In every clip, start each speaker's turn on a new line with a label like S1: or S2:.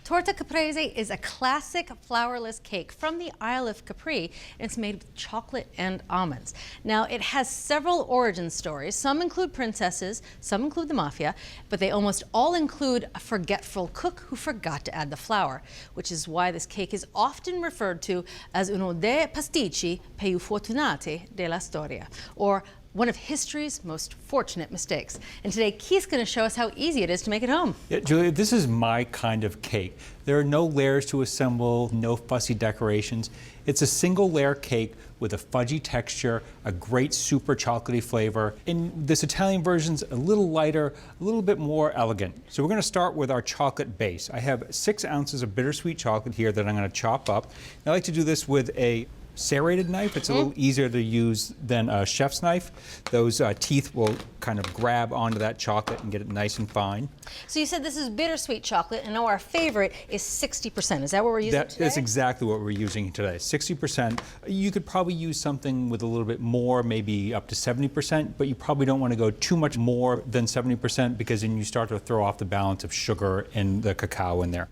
S1: Torta Caprese is a classic flourless cake from the Isle of Capri. It's made with chocolate and almonds. Now, it has several origin stories. Some include princesses, some include the mafia, but they almost all include a forgetful cook who forgot to add the flour, which is why this cake is often referred to as uno dei pasticci più fortunati della storia, or one of history's most fortunate mistakes. And today, Keith's going to show us how easy it is to make it home.
S2: Yeah, Julia, this is my kind of cake. There are no layers to assemble, no fussy decorations. It's a single layer cake with a fudgy texture, a great super chocolatey flavor. And this Italian version's a little lighter, a little bit more elegant. So we're going to start with our chocolate base. I have 6 ounces of bittersweet chocolate here that I'm going to chop up. And I like to do this with a serrated knife. It's a little easier to use than a chef's knife. Those teeth will kind of grab onto that chocolate and get it nice and fine.
S1: So you said this is bittersweet chocolate, and our favorite is 60%. Is that what we're using today?
S2: That's exactly what we're using today, 60%. You could probably use something with a little bit more, maybe up to 70%, but you probably don't want to go too much more than 70% because then you start to throw off the balance of sugar and the cacao in there.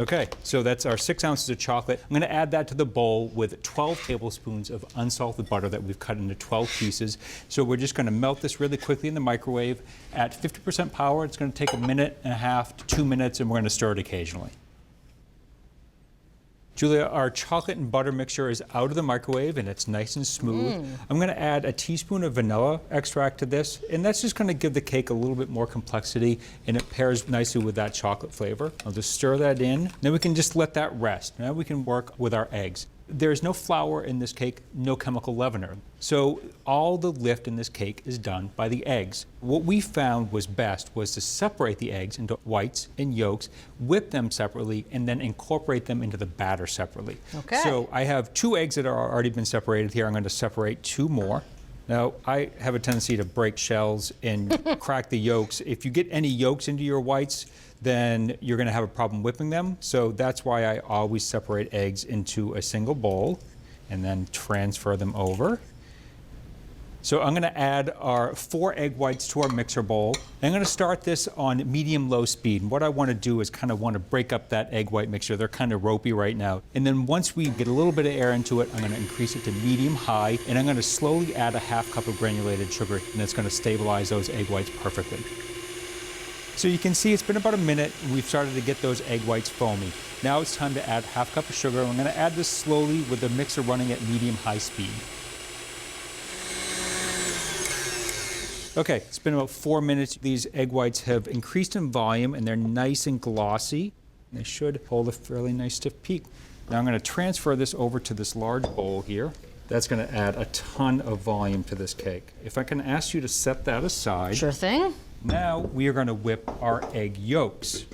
S2: Okay, so that's our 6 ounces of chocolate. I'm going to add that to the bowl with 12 tablespoons of unsalted butter that we've cut into 12 pieces. So we're just going to melt this really quickly in the microwave at 50% power. It's going to take 1.5 minutes to 2 minutes, and we're going to stir it occasionally. Julia, our chocolate and butter mixture is out of the microwave and it's nice and smooth. I'm going to add a teaspoon of vanilla extract to this, and that's just going to give the cake a little bit more complexity, and it pairs nicely with that chocolate flavor. I'll just stir that in. Then we can just let that rest. Now we can work with our eggs. There's no flour in this cake, no chemical leavener. So all the lift in this cake is done by the eggs. What we found was best was to separate the eggs into whites and yolks, whip them separately, and then incorporate them into the batter separately.
S1: Okay.
S2: So I have 2 eggs that are already been separated here. I'm going to separate 2 more. Now, I have a tendency to break shells and crack the yolks. If you get any yolks into your whites, then you're going to have a problem whipping them. So that's why I always separate eggs into a single bowl and then transfer them over. So I'm going to add our 4 egg whites to our mixer bowl. I'm going to start this on medium-low speed. And what I want to do is kind of want to break up that egg white mixture. They're kind of ropey right now. And then once we get a little bit of air into it, I'm going to increase it to medium-high, and I'm going to slowly add a 1/2 cup of granulated sugar, and it's going to stabilize those egg whites perfectly. So you can see it's been about a minute, and we've started to get those egg whites foamy. Now it's time to add 1/2 cup of sugar. I'm going to add this slowly with the mixer running at medium-high speed. Okay, it's been about 4 minutes. These egg whites have increased in volume and they're nice and glossy. They should hold a fairly nice stiff peak. Now I'm going to transfer this over to this large bowl here. That's going to add a ton of volume to this cake. If I can ask you to set that aside.
S1: Sure thing.
S2: Now we are going to whip our egg yolks.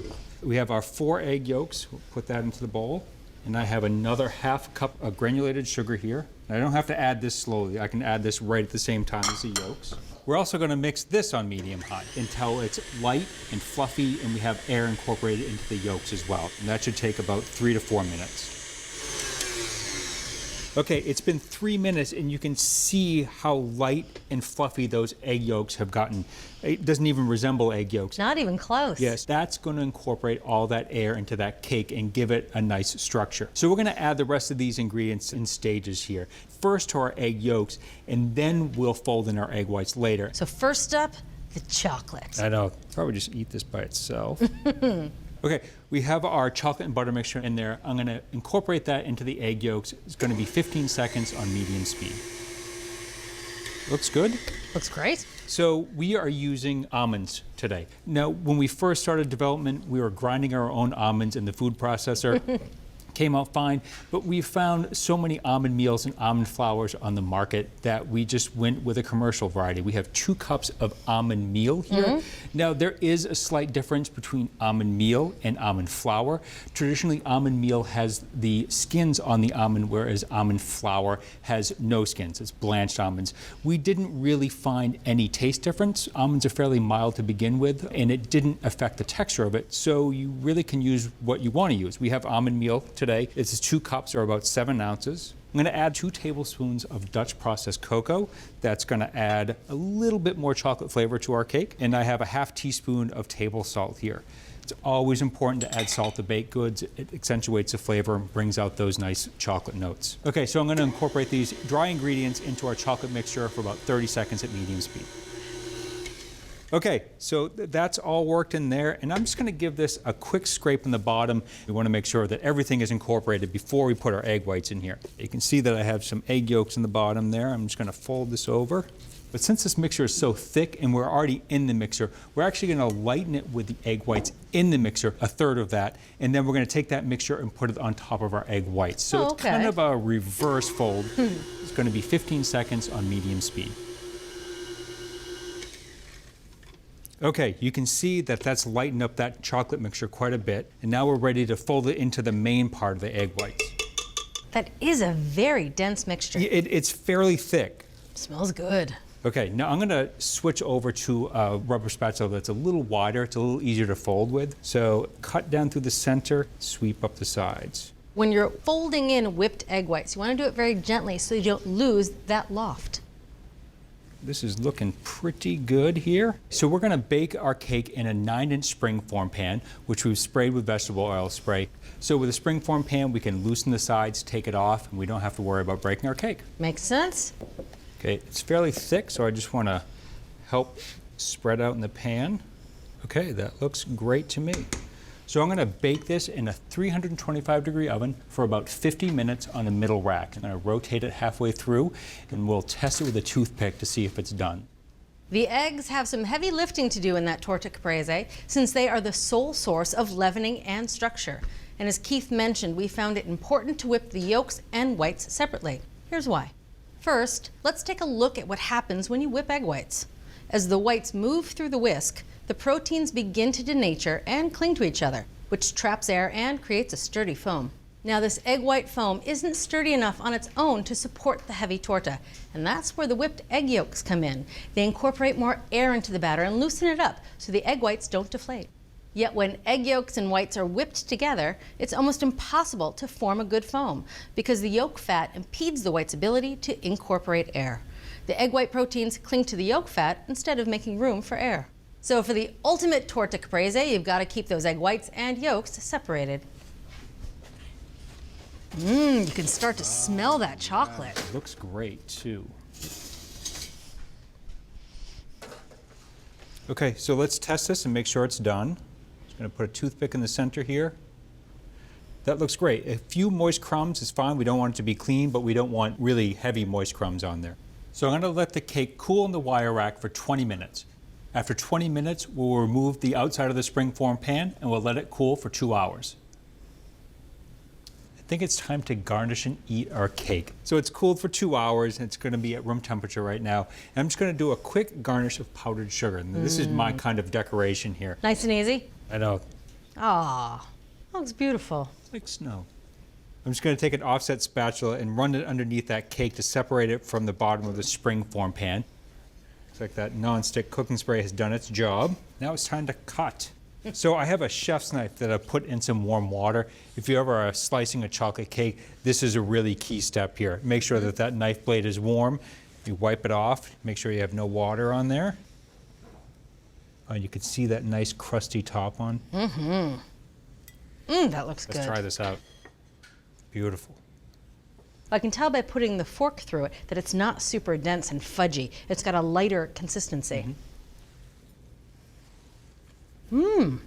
S2: We have our 4 egg yolks. We'll put that into the bowl. And I have another 1/2 cup of granulated sugar here. And I don't have to add this slowly. I can add this right at the same time as the yolks. We're also going to mix this on medium-high until it's light and fluffy and we have air incorporated into the yolks as well. And that should take about 3 to 4 minutes. Okay, it's been 3 minutes and you can see how light and fluffy those egg yolks have gotten. It doesn't even resemble egg yolks.
S1: Not even close.
S2: Yes, that's going to incorporate all that air into that cake and give it a nice structure. So we're going to add the rest of these ingredients in stages here. First to our egg yolks, and then we'll fold in our egg whites later.
S1: So first up, the chocolate.
S2: I know, probably just eat this by itself. Okay, we have our chocolate and butter mixture in there. I'm going to incorporate that into the egg yolks. It's going to be 15 seconds on medium speed. Looks good?
S1: Looks great.
S2: So we are using almonds today. Now, when we first started development, we were grinding our own almonds in the food processor. Came out fine, but we found so many almond meals and almond flours on the market that we just went with a commercial variety. We have 2 cups of almond meal here. Now there is a slight difference between almond meal and almond flour. Traditionally, almond meal has the skins on the almond, whereas almond flour has no skins. It's blanched almonds. We didn't really find any taste difference. Almonds are fairly mild to begin with, and it didn't affect the texture of it, so you really can use what you want to use. We have almond meal today. This is 2 cups or about 7 ounces. I'm going to add 2 tablespoons of Dutch processed cocoa. That's going to add a little bit more chocolate flavor to our cake. And I have a 1/2 teaspoon of table salt here. It's always important to add salt to baked goods. It accentuates the flavor and brings out those nice chocolate notes. Okay, so I'm going to incorporate these dry ingredients into our chocolate mixture for about 30 seconds at medium speed. Okay, so that's all worked in there, and I'm just going to give this a quick scrape on the bottom. We want to make sure that everything is incorporated before we put our egg whites in here. You can see that I have some egg yolks in the bottom there. I'm just going to fold this over. But since this mixture is so thick and we're already in the mixer, we're actually going to lighten it with the egg whites in the mixer, a third of that, and then we're going to take that mixture and put it on top of our egg whites. So it's kind of a reverse fold. It's going to be 15 seconds on medium speed. Okay, you can see that that's lightened up that chocolate mixture quite a bit, and now we're ready to fold it into the main part of the egg whites.
S1: That is a very dense mixture.
S2: It's fairly thick.
S1: Smells good.
S2: Okay, now I'm going to switch over to a rubber spatula that's a little wider. It's a little easier to fold with. So cut down through the center, sweep up the sides.
S1: When you're folding in whipped egg whites, you want to do it very gently so you don't lose that loft.
S2: This is looking pretty good here. So we're going to bake our cake in a 9-inch springform pan, which we've sprayed with vegetable oil spray. So with a springform pan, we can loosen the sides, take it off, and we don't have to worry about breaking our cake.
S1: Makes sense.
S2: Okay, it's fairly thick, so I just want to help spread out in the pan. Okay, that looks great to me. So I'm going to bake this in a 325-degree oven for about 50 minutes on the middle rack. I'm going to rotate it halfway through, and we'll test it with a toothpick to see if it's done.
S1: The eggs have some heavy lifting to do in that Torta Caprese, since they are the sole source of leavening and structure. And as Keith mentioned, we found it important to whip the yolks and whites separately. Here's why. First, let's take a look at what happens when you whip egg whites. As the whites move through the whisk, the proteins begin to denature and cling to each other, which traps air and creates a sturdy foam. Now, this egg white foam isn't sturdy enough on its own to support the heavy torta, and that's where the whipped egg yolks come in. They incorporate more air into the batter and loosen it up so the egg whites don't deflate. Yet when egg yolks and whites are whipped together, it's almost impossible to form a good foam because the yolk fat impedes the white's ability to incorporate air. The egg white proteins cling to the yolk fat instead of making room for air. So for the ultimate Torta Caprese, you've got to keep those egg whites and yolks separated. You can start to smell that chocolate.
S2: It looks great too. Okay, so let's test this and make sure it's done. Just going to put a toothpick in the center here. That looks great. A few moist crumbs is fine. We don't want it to be clean, but we don't want really heavy moist crumbs on there. So I'm going to let the cake cool in the wire rack for 20 minutes. After 20 minutes, we'll remove the outside of the springform pan and we'll let it cool for 2 hours. I think it's time to garnish and eat our cake. So it's cooled for 2 hours and it's going to be at room temperature right now. And I'm just going to do a quick garnish of powdered sugar. And this is my kind of decoration here.
S1: Nice and easy?
S2: I know.
S1: Ah, looks beautiful.
S2: It's like snow. I'm just going to take an offset spatula and run it underneath that cake to separate it from the bottom of the springform pan. Looks like that non-stick cooking spray has done its job. Now it's time to cut. So I have a chef's knife that I put in some warm water. If you ever are slicing a chocolate cake, this is a really key step here. Make sure that that knife blade is warm. You wipe it off. Make sure you have no water on there. You can see that nice crusty top on.
S1: That looks good.
S2: Let's try this out. Beautiful.
S1: I can tell by putting the fork through it that it's not super dense and fudgy. It's got a lighter consistency. It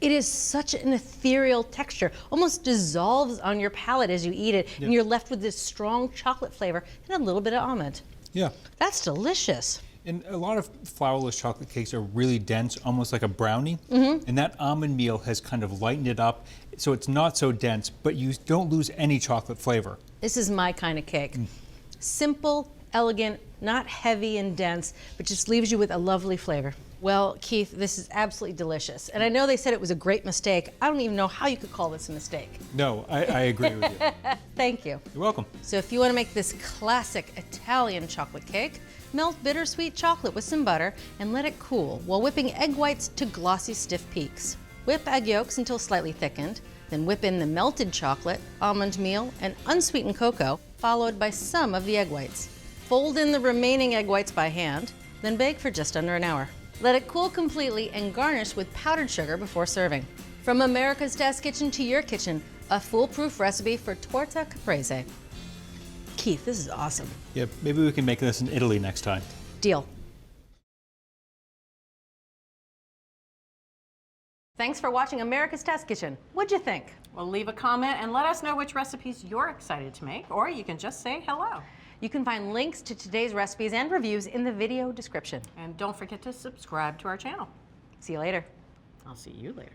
S1: is such an ethereal texture, almost dissolves on your palate as you eat it, and you're left with this strong chocolate flavor and a little bit of almond.
S2: Yeah.
S1: That's delicious.
S2: And a lot of flourless chocolate cakes are really dense, almost like a brownie. And that almond meal has kind of lightened it up, so it's not so dense, but you don't lose any chocolate flavor.
S1: This is my kind of cake. Simple, elegant, not heavy and dense, but just leaves you with a lovely flavor. Well, Keith, this is absolutely delicious. And I know they said it was a great mistake. I don't even know how you could call this a mistake.
S2: No, I agree with you.
S1: Thank you.
S2: You're welcome.
S1: So if you want to make this classic Italian chocolate cake, melt bittersweet chocolate with some butter and let it cool while whipping egg whites to glossy, stiff peaks. Whip egg yolks until slightly thickened, then whip in the melted chocolate, almond meal, and unsweetened cocoa, followed by some of the egg whites. Fold in the remaining egg whites by hand, then bake for just under an hour. Let it cool completely and garnish with powdered sugar before serving. From America's Test Kitchen to your kitchen, a foolproof recipe for Torta Caprese. Keith, this is awesome.
S2: Yeah, maybe we can make this in Italy next time.
S1: Deal. Thanks for watching America's Test Kitchen. What'd you think?
S3: Well, leave a comment and let us know which recipes you're excited to make, or you can just say hello.
S1: You can find links to today's recipes and reviews in the video description.
S3: And don't forget to subscribe to our channel.
S1: See you later.
S3: I'll see you later.